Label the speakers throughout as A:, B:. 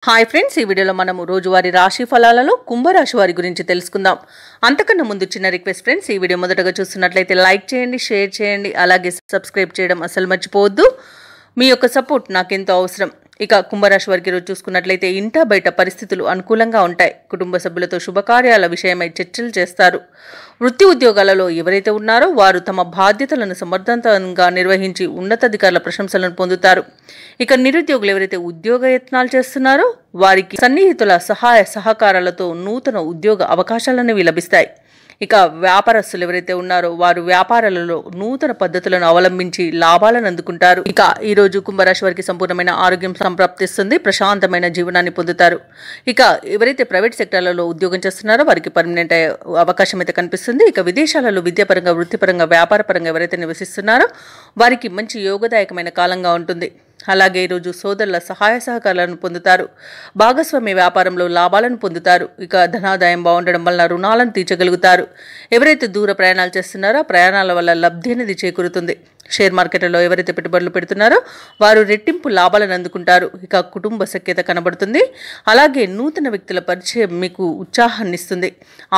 A: Hi friends, ఈ వీడియోలో మనము రోజువారీ రాశి ఫలాలలో కుంభరాశి వారి గురించి తెలుసుకుందాం. అంతకన్నా ముందు చిన్న రిక్వెస్ట్ ఫ్రెండ్స్, ఈ వీడియో మొదటగా చూస్తున్నట్లయితే లైక్ చేయండి, షేర్ చేయండి, అలాగే సబ్స్క్రైబ్ చేయడం అసలు మర్చిపోవద్దు. మీ యొక్క సపోర్ట్ నాకెంతో అవసరం. ఇక కుంభరాశి వారికి రోజు చూసుకున్నట్లయితే ఇంట బయట పరిస్థితులు అనుకూలంగా ఉంటాయి. కుటుంబ సభ్యులతో శుభకార్యాల విషయమై చర్చలు చేస్తారు. వృత్తి ఉద్యోగాలలో ఎవరైతే ఉన్నారో వారు తమ బాధ్యతలను సమర్థవంతంగా నిర్వహించి ఉన్నతాధికారుల ప్రశంసలను పొందుతారు. ఇక నిరుద్యోగులు ఎవరైతే ఉద్యోగ యత్నాలు చేస్తున్నారో వారికి సన్నిహితుల సహాయ సహకారాలతో నూతన ఉద్యోగ అవకాశాలనేవి లభిస్తాయి. ఇక వ్యాపారస్తులు ఎవరైతే ఉన్నారో వారు వ్యాపారాలలో నూతన పద్ధతులను అవలంబించి లాభాలను అందుకుంటారు. ఇక ఈ రోజు కుంభరాశి వారికి సంపూర్ణమైన ఆరోగ్యం సంప్రాప్తిస్తుంది, ప్రశాంతమైన జీవనాన్ని పొందుతారు. ఇక ఎవరైతే ప్రైవేట్ సెక్టార్లలో ఉద్యోగం చేస్తున్నారో వారికి పర్మనెంట్ అవకాశం అయితే కనిపిస్తుంది. ఇక విదేశాలలో విద్యాపరంగా, వృత్తిపరంగా, వ్యాపారపరంగా ఎవరైతే నివసిస్తున్నారో వారికి మంచి యోగదాయకమైన కాలంగా ఉంటుంది. అలాగే ఈరోజు సోదరుల సహాయ సహకారాలను పొందుతారు. భాగస్వామ్య వ్యాపారంలో లాభాలను పొందుతారు. ఇక ధనాదాయం బాగుండడం వలన రుణాలను తీర్చగలుగుతారు. ఎవరైతే దూర ప్రయాణాలు చేస్తున్నారో ప్రయాణాల వల్ల లబ్ధి అనేది చేకూరుతుంది. షేర్ మార్కెట్లలో ఎవరైతే పెట్టుబడులు పెడుతున్నారో వారు రెట్టింపు లాభాలను అందుకుంటారు. ఇక కుటుంబ సఖ్యత కనబడుతుంది. అలాగే నూతన వ్యక్తుల పరిచయం మీకు ఉత్సాహాన్ని ఇస్తుంది.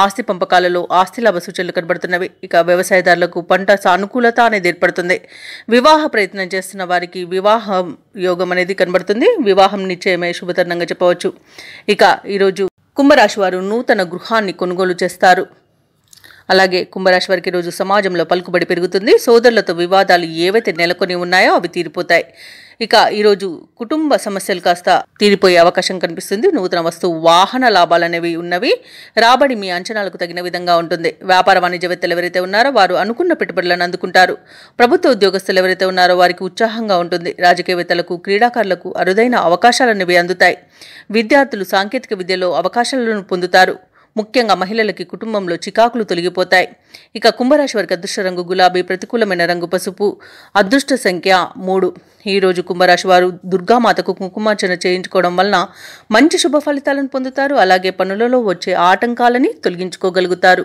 A: ఆస్తి పంపకాలలో ఆస్తి లాభ సూచనలు కనబడుతున్నవి. ఇక వ్యవసాయదారులకు పంట సానుకూలత అనేది ఏర్పడుతుంది. వివాహ ప్రయత్నం చేస్తున్న వారికి వివాహం యోగం అనేది కనబడుతుంది. వివాహం నిశ్చయమే శుభతరుణంగా చెప్పవచ్చు. ఇక ఈరోజు కుంభరాశి వారు నూతన గృహాన్ని కొనుగోలు చేస్తారు. అలాగే కుంభరాశి వారికి రోజు సమాజంలో పలుకుబడి పెరుగుతుంది. సోదరులతో వివాదాలు ఏవైతే నెలకొని ఉన్నాయో అవి తీరిపోతాయి. ఇక ఈరోజు కుటుంబ సమస్యలు కాస్త తీరిపోయే అవకాశం కనిపిస్తుంది. నూతన వస్తువు వాహన లాభాలు అనేవి ఉన్నవి. రాబడి మీ అంచనాలకు తగిన విధంగా ఉంటుంది. వ్యాపార వాణిజ్యవేత్తలు ఎవరైతే ఉన్నారో వారు అనుకున్న పెట్టుబడులను అందుకుంటారు. ప్రభుత్వ ఉద్యోగస్తులు ఎవరైతే ఉన్నారో వారికి ఉత్సాహంగా ఉంటుంది. రాజకీయవేత్తలకు, క్రీడాకారులకు అరుదైన అవకాశాలు అనేవి అందుతాయి. విద్యార్థులు సాంకేతిక విద్యలో అవకాశాలను పొందుతారు. ముఖ్యంగా మహిళలకి కుటుంబంలో చికాకులు తొలగిపోతాయి. ఇక కుంభరాశి వారికి అదృష్ట రంగు గులాబీ, ప్రతికూలమైన రంగు పసుపు, అదృష్ట సంఖ్య 3. ఈరోజు కుంభరాశి వారు దుర్గామాతకు కుంకుమార్చన చేయించుకోవడం వలన మంచి శుభ ఫలితాలను పొందుతారు. అలాగే పనులలో వచ్చే ఆటంకాలని తొలగించుకోగలుగుతారు.